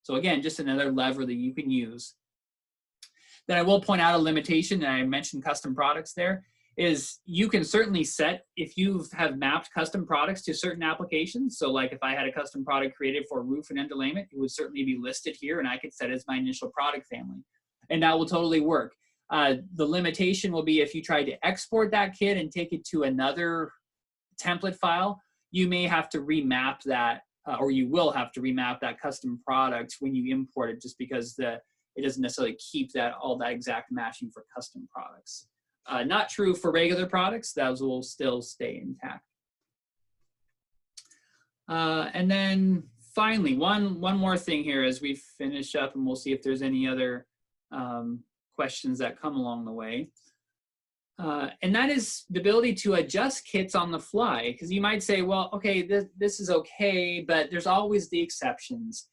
So again, just another lever that you can use. Then I will point out a limitation, and I mentioned custom products there, is you can certainly set, if you have mapped custom products to certain applications, so like if I had a custom product created for roof and underlayment, it would certainly be listed here, and I could set it as my initial product family. And that will totally work. The limitation will be if you try to export that kit and take it to another template file, you may have to remap that, or you will have to remap that custom product when you import it, just because it doesn't necessarily keep all that exact matching for custom products. Not true for regular products. Those will still stay intact. And then finally, one more thing here as we finish up, and we'll see if there's any other questions that come along the way. And that is the ability to adjust kits on the fly. Because you might say, well, okay, this is okay, but there's always the exceptions.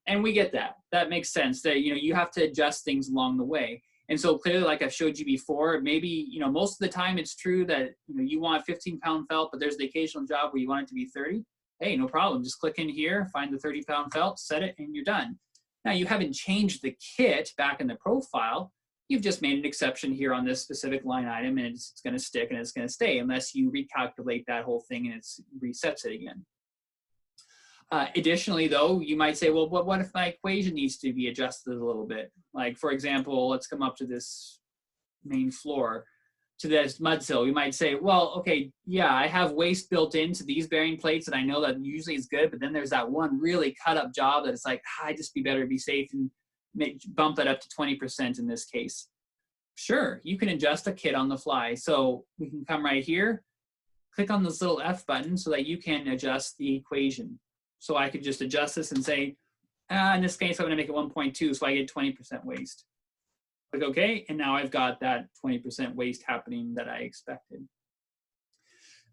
And we get that. That makes sense, that you have to adjust things along the way. And so clearly, like I've showed you before, maybe most of the time it's true that you want 15-pound felt, but there's the occasional job where you want it to be 30. Hey, no problem. Just click in here, find the 30-pound felt, set it, and you're done. Now you haven't changed the kit back in the profile. You've just made an exception here on this specific line item, and it's going to stick and it's going to stay unless you recalculate that whole thing and it resets it again. Additionally, though, you might say, well, what if my equation needs to be adjusted a little bit? Like, for example, let's come up to this main floor, to this mud sill. We might say, well, okay, yeah, I have waste built into these bearing plates, and I know that usually is good, but then there's that one really cut up job that it's like, I'd just be better to be safe and bump that up to 20% in this case. Sure, you can adjust a kit on the fly. So we can come right here, click on this little F button so that you can adjust the equation. So I could just adjust this and say, in this case, I'm going to make it 1.2, so I get 20% waste. Click OK, and now I've got that 20% waste happening that I expected.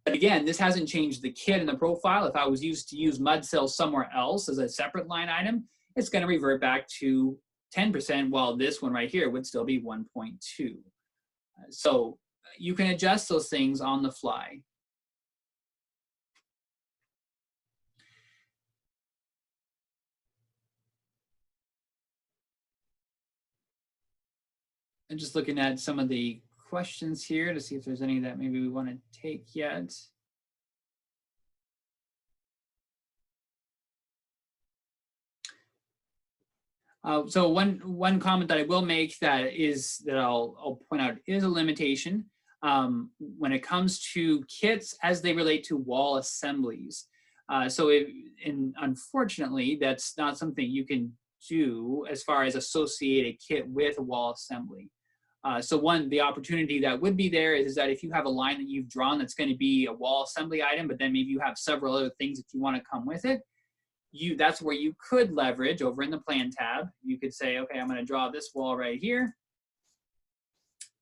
But again, this hasn't changed the kit in the profile. If I was used to use mud cells somewhere else as a separate line item, it's going to revert back to 10%, while this one right here would still be 1.2. So you can adjust those things on the fly. And just looking at some of the questions here to see if there's any that maybe we want to take yet. So one comment that I will make that I'll point out is a limitation when it comes to kits as they relate to wall assemblies. And unfortunately, that's not something you can do as far as associate a kit with a wall assembly. The opportunity that would be there is that if you have a line that you've drawn that's going to be a wall assembly item, but then maybe you have several other things that you want to come with it, that's where you could leverage over in the plan tab. You could say, okay, I'm going to draw this wall right here.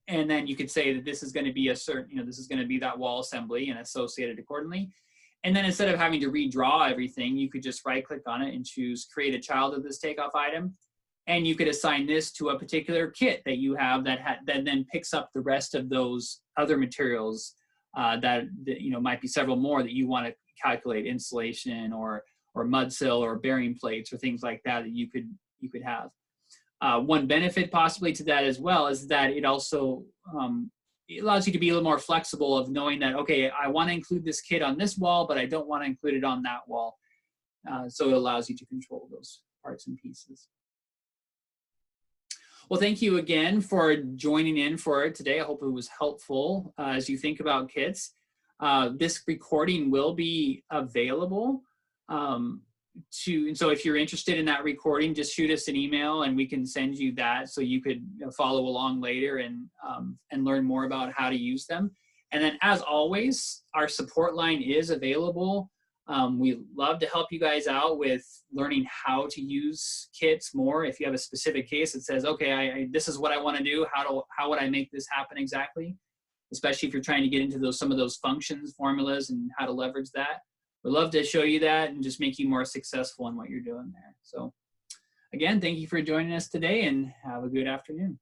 And then you could say that this is going to be this is going to be that wall assembly and associate it accordingly. And then instead of having to redraw everything, you could just right click on it and choose create a child of this takeoff item. And you could assign this to a particular kit that you have that then picks up the rest of those other materials that might be several more that you want to calculate, insulation or mud sill or bearing plates or things like that you could have. One benefit possibly to that as well is that it also it allows you to be a little more flexible of knowing that, okay, I want to include this kit on this wall, but I don't want to include it on that wall. So it allows you to control those parts and pieces. Well, thank you again for joining in for it today. I hope it was helpful as you think about kits. This recording will be available. So if you're interested in that recording, just shoot us an email and we can send you that so you could follow along later and learn more about how to use them. And then as always, our support line is available. We love to help you guys out with learning how to use kits more. If you have a specific case that says, okay, this is what I want to do, how would I make this happen exactly? Especially if you're trying to get into some of those functions, formulas, and how to leverage that. We'd love to show you that and just make you more successful in what you're doing there. So again, thank you for joining us today and have a good afternoon.